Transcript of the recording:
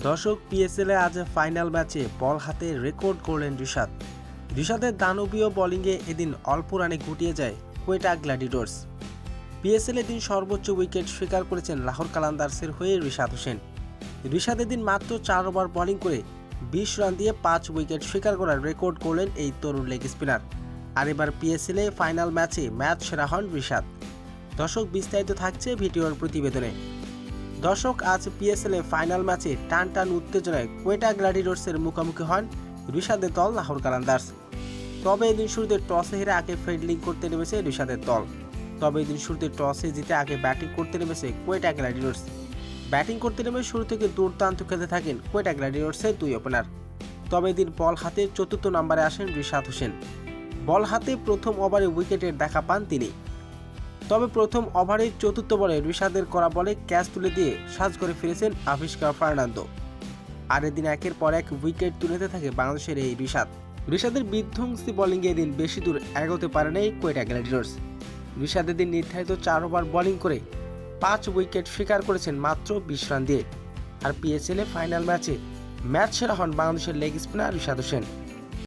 দর্শক, পিএসএলে আজ ফাইনাল ম্যাচে বল হাতে রেকর্ড করলেন রিশাদ। রিশাদের দানবীয় বোলিংয়ে এদিন অল্প রানে গুটিয়ে যায় কোয়েটা গ্ল্যাডিয়েটর্স। পিএসএল এদিন সর্বোচ্চ উইকেট শিকার করেছেন লাহোর কালান্দার্সের হয়ে রিশাদ হোসেন। রিশাদ এদিন মাত্র 4 ওভার বোলিং করে 20 রান দিয়ে 5 উইকেট শিকার করার রেকর্ড করলেন এই তরুণ লেগ স্পিনার। আর এবার পিএসএলে ফাইনাল ম্যাচে ম্যাচ সেরা হন রিশাদ। দর্শক, বিস্তারিত থাকছে ভিডিওর প্রতিবেদনে। দর্শক, আজ পিএসএল ফাইনাল ম্যাচে টান টান উত্তেজনায় কোয়েটা গ্ল্যাডিয়েটর্সের মুখোমুখি হন রিশাদের দল লাহোর কালান্দার্স। তবে এদিন শুরুতে টসে হেরে আগে ফিল্ডিং করতে নেমেছে রিশাদের দল। টসে জিতে আগে ব্যাটিং করতে নেমেছে কোয়েটা গ্ল্যাডিয়েটর্স। ব্যাটিং করতে নেমে শুরু থেকে দুর্দান্ত খেলতে থাকেন কোয়েটা গ্ল্যাডিয়েটর্সের দুই ওপেনার। তবে এদিন বল হাতে 4র্থ নম্বরে আসেন রিশাদ হোসেন। বল হাতে প্রথম ওভারে উইকেটের দেখা পান তিনি। তবে প্রথম ওভারে 4র্থ বলে রিশাদের করা বলে ক্যাচ তুলে দিয়ে সাজঘরে ফিরেছেন আভিষ্কার ফার্নান্দো। আর এদিন একের পর এক উইকেট তুলতে থাকে বাংলাদেশের এই রিশাদের বিধ্বংসী বোলিংয়ে এদিন বেশি দূর এগোতে পারেনি কোয়েটা গ্ল্যাডিয়েটর্স। রিশাদ এদিন নির্ধারিত 4 ওভার বোলিং করে 5 উইকেট শিকার করেছেন মাত্র 20 রান দিয়ে। আর পিএসএল ফাইনাল ম্যাচে ম্যাচ সেরা হন বাংলাদেশের লেগ স্পিনার রিশাদ হোসেন।